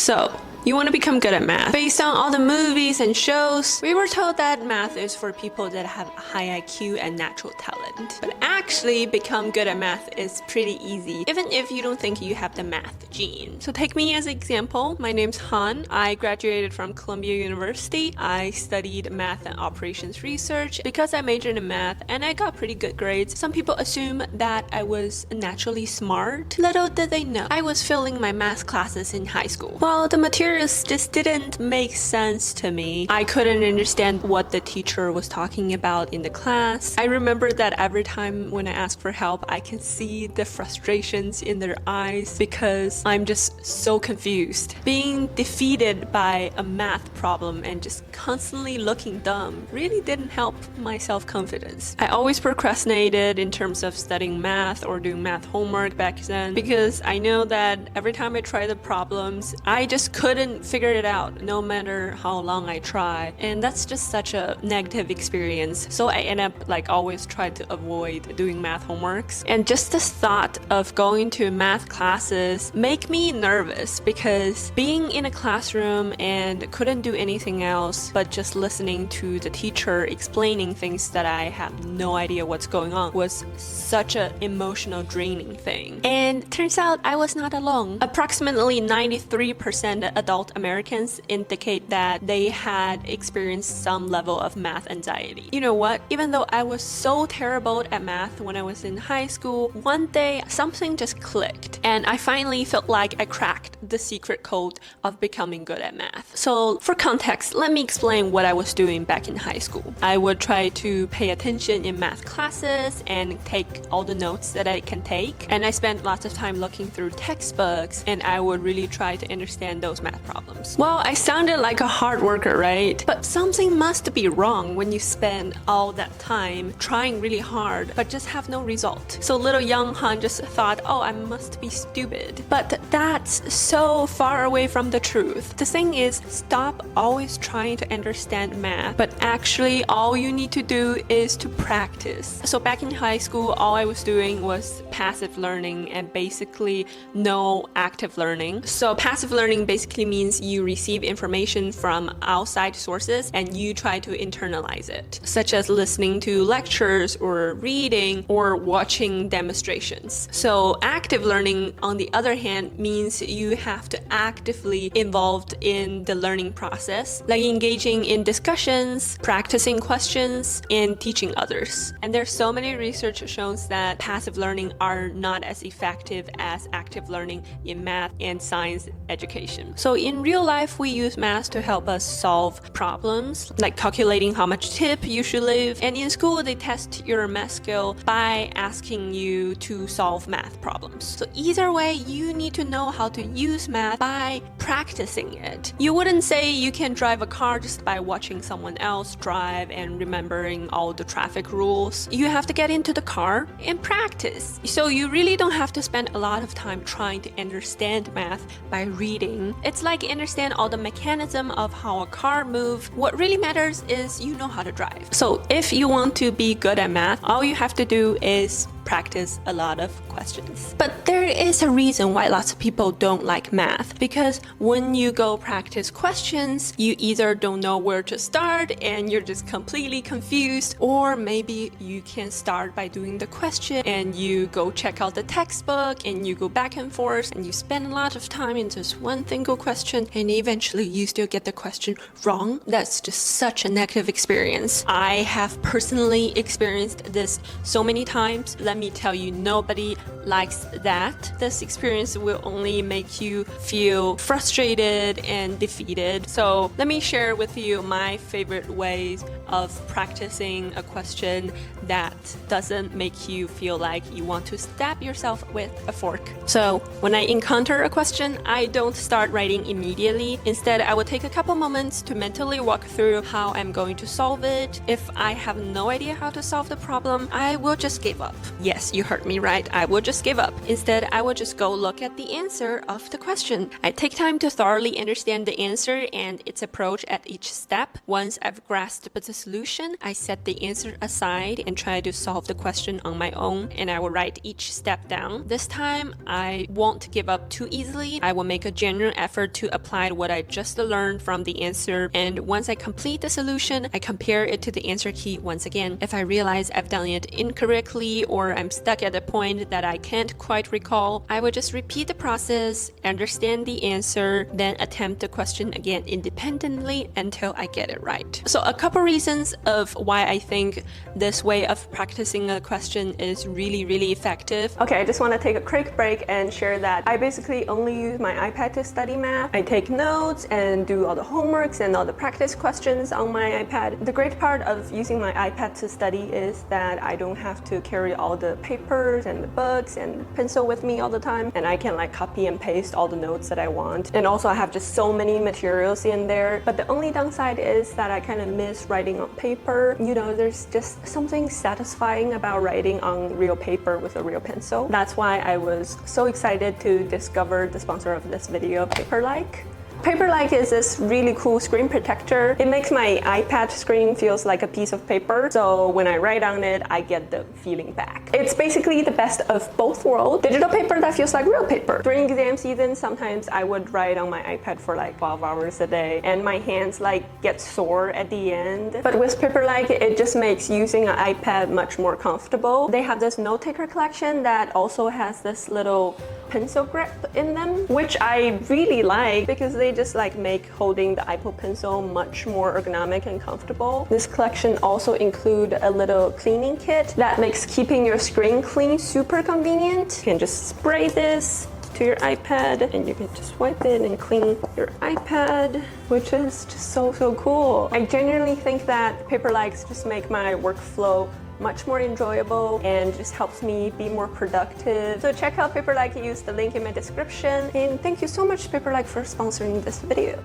So, you want to become good at math. Based on all the movies and shows, we were told that math is for people that have high IQ and natural talent. But actually, become good at math is pretty easy, even if you don't think you have the math gene. So take me as an example. My name's Han. I graduated from Columbia University. I studied math and operations research. Because I majored in math and I got pretty good grades, some people assume that I was naturally smart. Little did they know, I was failing my math classes in high school. Well, the material just didn't make sense to me. I couldn't understand what the teacher was talking about in the class. I remember that every time when I asked for help, I can see the frustrations in their eyes because I'm just so confused. Being defeated by a math problem and just constantly looking dumb really didn't help my self-confidence. I always procrastinated in terms of studying math or doing math homework back then because I know that every time I tried the problems, I just couldn't figure it out no matter how long I try, and that's just such a negative experience. So I end up always try to avoid doing math homeworks, and just the thought of going to math classes make me nervous because being in a classroom and couldn't do anything else but just listening to the teacher explaining things that I have no idea what's going on was such an emotional draining thing. And turns out I was not alone. Approximately 93% adult Americans indicate that they had experienced some level of math anxiety. You know what? Even though I was so terrible at math when I was in high school, one day something just clicked and I finally felt like I cracked the secret code of becoming good at math. So for context, let me explain what I was doing back in high school. I would try to pay attention in math classes and take all the notes that I can take, and I spent lots of time looking through textbooks, and I would really try to understand those math problems. Well, I sounded like a hard worker, right? But something must be wrong when you spend all that time trying really hard but just have no result. So little young Han just thought, oh, I must be stupid. But that's so far away from the truth. The thing is, stop always trying to understand math, but actually all you need to do is to practice. So back in high school, all I was doing was passive learning and basically no active learning. So passive learning basically means you receive information from outside sources and you try to internalize it, such as listening to lectures or reading or watching demonstrations. So active learning, on the other hand, means you have to actively involved in the learning process, like engaging in discussions, practicing questions, and teaching others. And there's so many research shows that passive learning are not as effective as active learning in math and science education. So in real life, we use math to help us solve problems, like calculating how much tip you should leave. And in school, they test your math skill by asking you to solve math problems. So either way, you need to know how to use math by practicing it. You wouldn't say you can drive a car just by watching someone else drive and remembering all the traffic rules. You have to get into the car and practice. So you really don't have to spend a lot of time trying to understand math by reading. It's like understand all the mechanism of how a car moves. What really matters is you know how to drive. So if you want to be good at math, all you have to do is practice a lot of questions. But there is a reason why lots of people don't like math, because when you go practice questions, you either don't know where to start and you're just completely confused, or maybe you can start by doing the question and you go check out the textbook and you go back and forth and you spend a lot of time in just one single question and eventually you still get the question wrong. That's just such a negative experience. I have personally experienced this so many times. Let me tell you, nobody likes that. This experience will only make you feel frustrated and defeated. So let me share with you my favorite ways of practicing a question that doesn't make you feel like you want to stab yourself with a fork. So when I encounter a question, I don't start writing immediately. Instead, I will take a couple moments to mentally walk through how I'm going to solve it. If I have no idea how to solve the problem, I will just give up. Yes, you heard me right. I will just give up. Instead, I will just go look at the answer of the question. I take time to thoroughly understand the answer and its approach at each step. Once I've grasped the solution, I set the answer aside and try to solve the question on my own, and I will write each step down. This time, I won't give up too easily. I will make a genuine effort to apply what I just learned from the answer, and once I complete the solution, I compare it to the answer key once again. If I realize I've done it incorrectly or I'm stuck at a point that I can't quite recall, I will just repeat the process, understand the answer, then attempt the question again independently until I get it right. So a couple reasons of why I think this way of practicing a question is really effective. Okay, I just want to take a quick break and share that I basically only use my iPad to study math. I take notes and do all the homeworks and all the practice questions on my iPad. The great part of using my iPad to study is that I don't have to carry all the papers and the books and pencil with me all the time, and I can like copy and paste all the notes that I want. And also I have just so many materials in there. But the only downside is that I kind of miss writing on paper. You know, there's just something satisfying about writing on real paper with a real pencil. That's why I was so excited to discover the sponsor of this video, Paperlike. Paperlike is this really cool screen protector. It makes my iPad screen feels like a piece of paper, so when I write on it, I get the feeling back. It's basically the best of both worlds. Digital paper that feels like real paper. During exam season, sometimes I would write on my iPad for like 12 hours a day, and my hands like get sore at the end. But with Paperlike, it just makes using an iPad much more comfortable. They have this note taker collection that also has this little pencil grip in them, which I really like because they just like make holding the Apple Pencil much more ergonomic and comfortable. This collection also include a little cleaning kit that makes keeping your screen clean super convenient. You can just spray this to your iPad and you can just wipe it and clean your iPad, which is just so cool. I genuinely think that Paperlikes just make my workflow much more enjoyable and just helps me be more productive. So check out Paperlike, use the link in my description, and thank you so much Paperlike for sponsoring this video.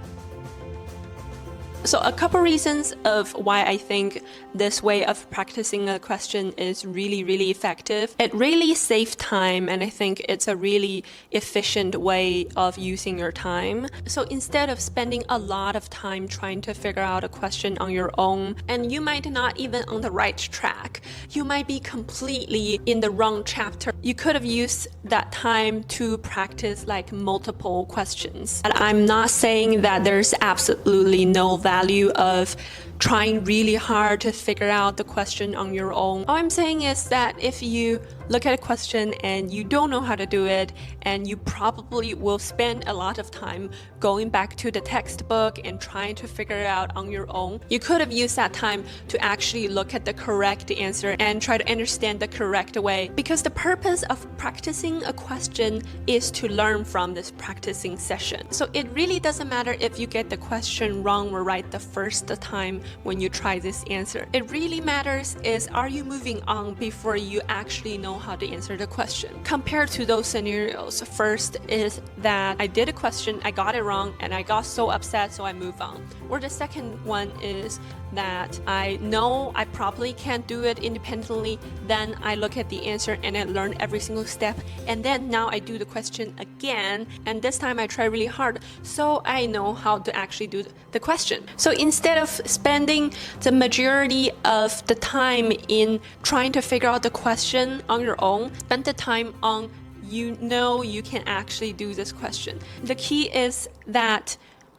So a couple reasons of why I think this way of practicing a question is really effective. It really saves time, and I think it's a really efficient way of using your time. So instead of spending a lot of time trying to figure out a question on your own, and you might not even on the right track, you might be completely in the wrong chapter, you could have used that time to practice like multiple questions. And I'm not saying that there's absolutely no value of trying really hard to figure out the question on your own. All I'm saying is that if you look at a question and you don't know how to do it, and you probably will spend a lot of time going back to the textbook and trying to figure it out on your own, you could have used that time to actually look at the correct answer and try to understand the correct way. Because the purpose of practicing a question is to learn from this practicing session. So it really doesn't matter if you get the question wrong or right the first time when you try this answer. It really matters is, are you moving on before you actually know how to answer the question? Compared to those scenarios, first is that I did a question, I got it wrong, and I got so upset, so I move on. Or the second one is that I know I probably can't do it independently, then I look at the answer and I learn every single step, and then now I do the question again, and this time I try really hard so I know how to actually do the question. So instead of spending the majority of the time in trying to figure out the question on your own, spend the time on you can actually do this question. The key is that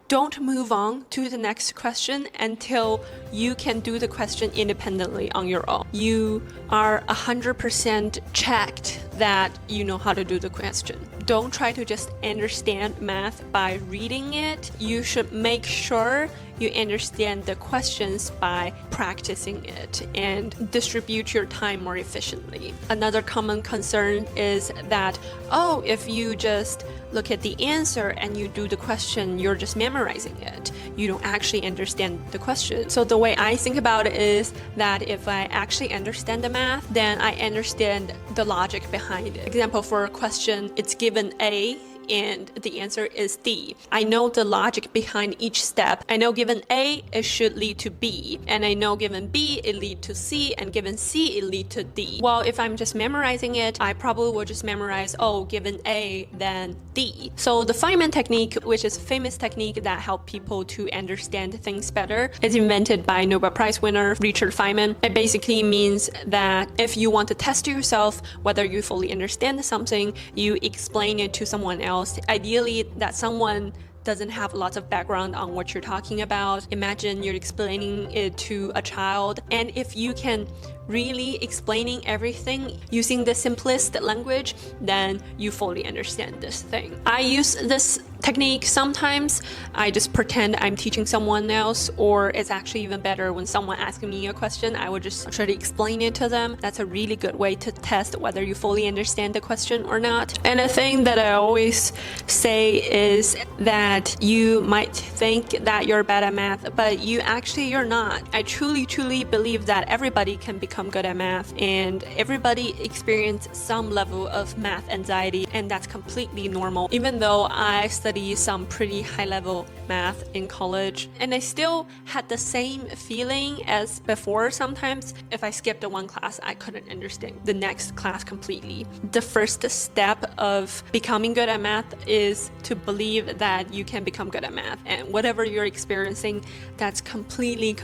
don't move on to the next question until you can do the question independently on your own. You are 100% checked that you know how to do the question. Don't try to just understand math by reading it. You should make sure you understand the questions by practicing it and distribute your time more efficiently. Another common concern is that, if you just look at the answer and you do the question, you're just memorizing it. You don't actually understand the question. So the way I think about it is that if I actually understand the math, then I understand the logic behind it. Example, for a question, it's given A and the answer is D. I know the logic behind each step. I know given A, it should lead to B, and I know given B, it lead to C, and given C, it lead to D. Well, if I'm just memorizing it, I probably will just memorize, oh, given A, then D. So the Feynman technique, which is a famous technique that helps people to understand things better, is invented by Nobel Prize winner Richard Feynman. It basically means that if you want to test yourself whether you fully understand something, you explain it to someone else. Ideally, that someone doesn't have lots of background on what you're talking about. Imagine you're explaining it to a child, and if you can really explaining everything using the simplest language, then you fully understand this thing. I use this technique sometimes. I just pretend I'm teaching someone else, or it's actually even better when someone asks me a question, I would just try to explain it to them. That's a really good way to test whether you fully understand the question or not. And a thing that I always say is that you might think that you're bad at math, but you're not. I truly believe that everybody can become good at math, and everybody experience some level of math anxiety, and that's completely normal. Even though I study some pretty high-level math in college, and I still had the same feeling as before. Sometimes if I skipped one class, I couldn't understand the next class completely. The first step of becoming good at math is to believe that you can become good at math, and whatever you're experiencing, that's completely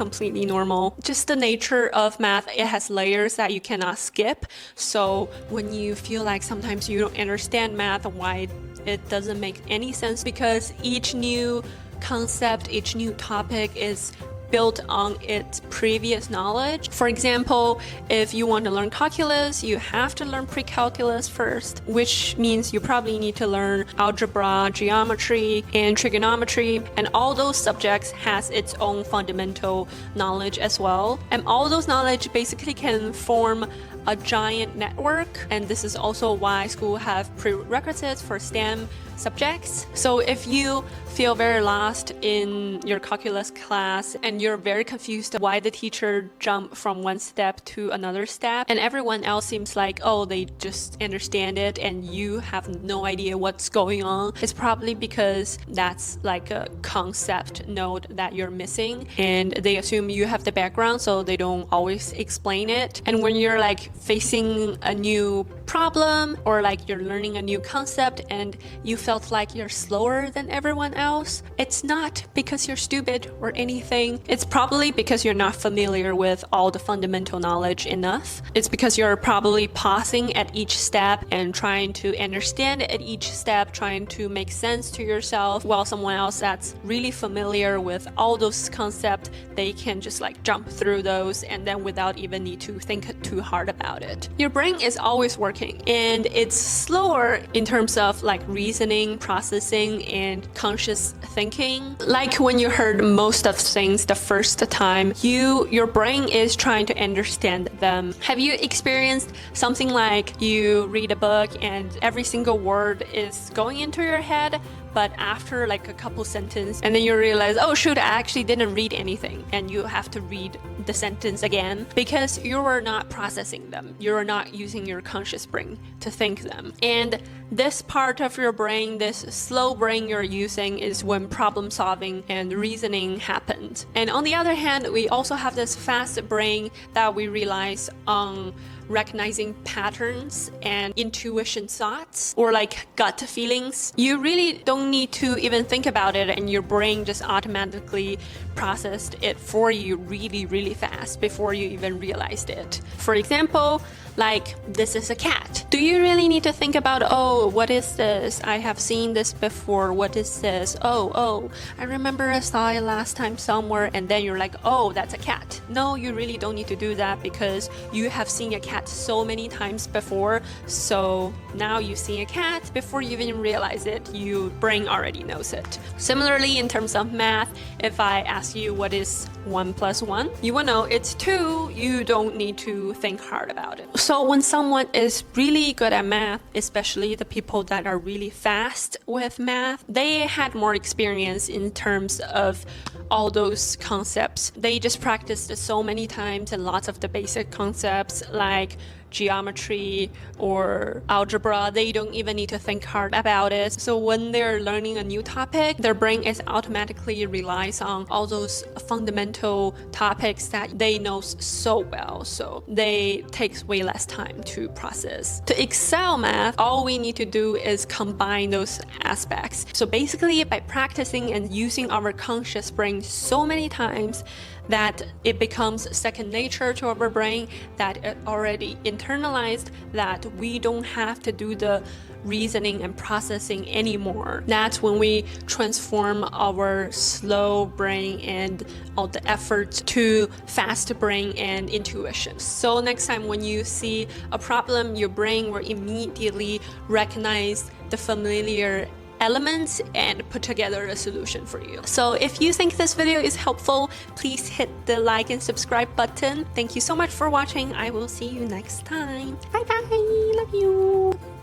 normal. Just the nature of math, it has layers that you cannot skip. So when you feel like sometimes you don't understand math, why it doesn't make any sense, because each new concept, each new topic is built on its previous knowledge. For example, if you want to learn calculus, you have to learn pre-calculus first, which means you probably need to learn algebra, geometry, and trigonometry, and all those subjects has its own fundamental knowledge as well. And all those knowledge basically can form a giant network, and this is also why schools have prerequisites for STEM subjects. So if you feel very lost in your calculus class and you're very confused why the teacher jumped from one step to another step, and everyone else seems like, oh, they just understand it and you have no idea what's going on, it's probably because that's like a concept node that you're missing, and they assume you have the background, so they don't always explain it. And when you're like facing a new problem, or like you're learning a new concept and you felt like you're slower than everyone else, it's not because you're stupid or anything. It's probably because you're not familiar with all the fundamental knowledge enough. It's because you're probably pausing at each step and trying to understand at each step, trying to make sense to yourself, while someone else that's really familiar with all those concepts, they can just like jump through those and then without even need to think too hard about it. Your brain is always working, and it's slower in terms of like reasoning, processing, and conscious thinking. Like when you heard most of things the first time, your brain is trying to understand them. Have you experienced something like you read a book and every single word is going into your head, but after like a couple sentences, and then you realize, oh shoot, I actually didn't read anything, and you have to read the sentence again because you are not processing them. You are not using your conscious brain to think them. And this part of your brain, this slow brain you're using, is when problem solving and reasoning happens. And on the other hand, we also have this fast brain that we relies on recognizing patterns and intuition thoughts, or like gut feelings. You really don't need to even think about it, and your brain just automatically processed it for you really fast before you even realized it. For example, like, this is a cat. Do you really need to think about, oh, what is this? I have seen this before. What is this? Oh, I remember I saw it last time somewhere, and then you're like, oh, that's a cat. No, you really don't need to do that because you have seen a cat so many times before. So now you've seen a cat before you even realize it. Your brain already knows it. Similarly, in terms of math, if I ask you what is 1 plus 1, you will know it's 2. You don't need to think hard about it. So when someone is really good at math, especially the people that are really fast with math, they had more experience in terms of all those concepts. They just practiced so many times and lots of the basic concepts like geometry or algebra, they don't even need to think hard about it. So when they're learning a new topic, their brain is automatically relies on all those fundamental topics that they know so well. So they takes way less time to process. To excel math, all we need to do is combine those aspects. So basically, by practicing and using our conscious brain so many times that it becomes second nature to our brain, that it already internalized, that we don't have to do the reasoning and processing anymore. That's when we transform our slow brain and all the efforts to fast brain and intuition. So next time when you see a problem, your brain will immediately recognize the familiar elements and put together a solution for you. So if you think this video is helpful, please hit the like and subscribe button. Thank you so much for watching. I will see you next time. Bye bye. Love you.